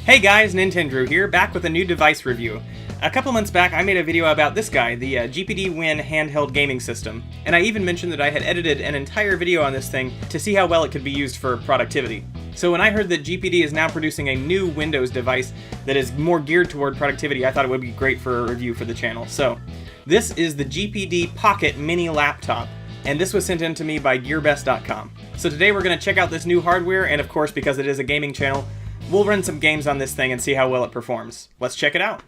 Hey guys, Nintendrew here, back with a new device review. A couple months back I made a video about this guy, the GPD Win handheld gaming system, and I even mentioned that I had edited an entire video on this thing to see how well it could be used for productivity. So when I heard that GPD is now producing a new Windows device that is more geared toward productivity, I thought it would be great for a review for the channel. So, this is the GPD Pocket Mini Laptop, and this was sent in to me by GearBest.com. So today we're going to check out this new hardware, and of course, because it is a gaming channel, we'll run some games on this thing and see how well it performs. Let's check it out.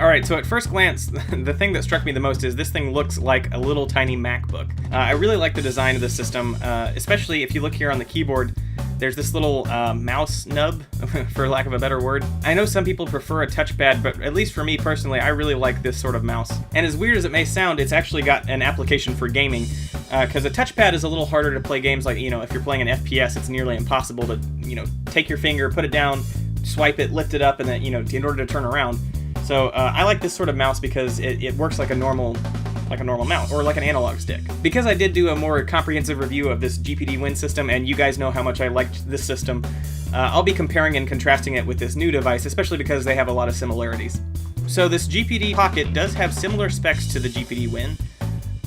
Alright, so at first glance, the thing that struck me the most is this thing looks like a little tiny MacBook. I really like the design of the system, especially if you look here on the keyboard, there's this little mouse nub, for lack of a better word. I know some people prefer a touchpad, but at least for me personally, I really like this sort of mouse. And as weird as it may sound, it's actually got an application for gaming, because a touchpad is a little harder to play games like, if you're playing an FPS, it's nearly impossible to, take your finger, put it down, swipe it, lift it up, and then, in order to turn around. So I like this sort of mouse because it works like a normal mouse, or like an analog stick. Because I did do a more comprehensive review of this GPD Win system, and you guys know how much I liked this system, I'll be comparing and contrasting it with this new device, especially because they have a lot of similarities. So this GPD Pocket does have similar specs to the GPD Win,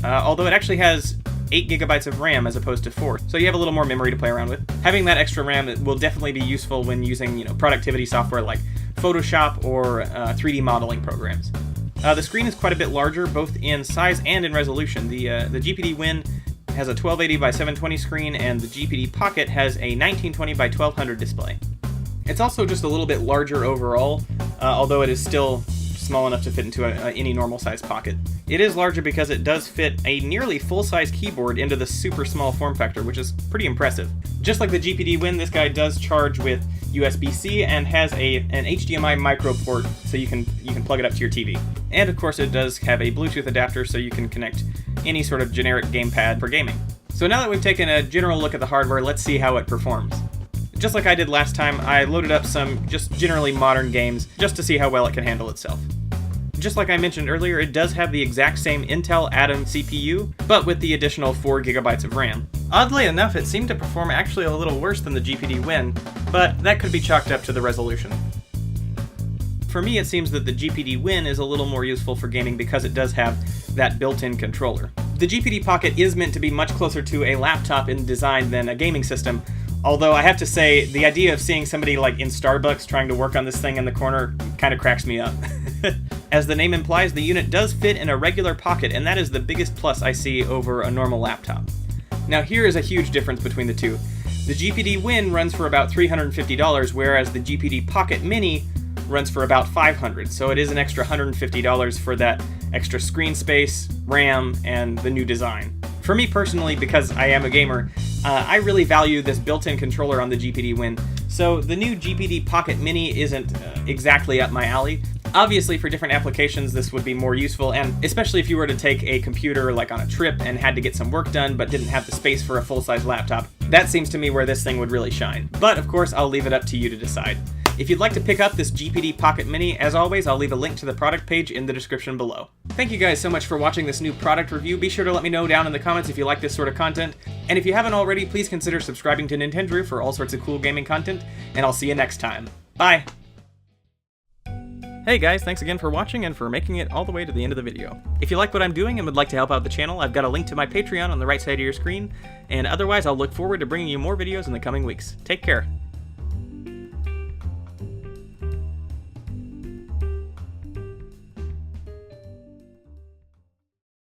although it actually has 8 gigabytes of RAM as opposed to 4, so you have a little more memory to play around with. Having that extra RAM will definitely be useful when using productivity software like Photoshop or 3D modeling programs. The screen is quite a bit larger, both in size and in resolution. The GPD Win has a 1280 by 720 screen, and the GPD Pocket has a 1920 by 1200 display. It's also just a little bit larger overall, although it is still small enough to fit into any normal size pocket. It is larger because it does fit a nearly full-size keyboard into the super small form factor, which is pretty impressive. Just like the GPD Win, this guy does charge with USB-C and has an HDMI micro port, so you can plug it up to your TV. And of course it does have a Bluetooth adapter, so you can connect any sort of generic gamepad for gaming. So now that we've taken a general look at the hardware, let's see how it performs. Just like I did last time, I loaded up some just generally modern games just to see how well it can handle itself. Just like I mentioned earlier, it does have the exact same Intel Atom CPU, but with the additional 4 gigabytes of RAM. Oddly enough, it seemed to perform actually a little worse than the GPD Win, but that could be chalked up to the resolution. For me, it seems that the GPD Win is a little more useful for gaming because it does have that built-in controller. The GPD Pocket is meant to be much closer to a laptop in design than a gaming system, although I have to say, the idea of seeing somebody like in Starbucks trying to work on this thing in the corner kind of cracks me up. As the name implies, the unit does fit in a regular pocket, and that is the biggest plus I see over a normal laptop. Now here is a huge difference between the two. The GPD Win runs for about $350, whereas the GPD Pocket Mini runs for about $500, so it is an extra $150 for that extra screen space, RAM, and the new design. For me personally, because I am a gamer, I really value this built-in controller on the GPD Win, so the new GPD Pocket Mini isn't exactly up my alley. Obviously, for different applications, this would be more useful, and especially if you were to take a computer like on a trip and had to get some work done but didn't have the space for a full-size laptop, that seems to me where this thing would really shine. But of course, I'll leave it up to you to decide. If you'd like to pick up this GPD Pocket Mini, as always, I'll leave a link to the product page in the description below. Thank you guys so much for watching this new product review. Be sure to let me know down in the comments if you like this sort of content. And if you haven't already, please consider subscribing to Nintendrew for all sorts of cool gaming content. And I'll see you next time. Bye! Hey guys, thanks again for watching and for making it all the way to the end of the video. If you like what I'm doing and would like to help out the channel, I've got a link to my Patreon on the right side of your screen. And otherwise, I'll look forward to bringing you more videos in the coming weeks. Take care.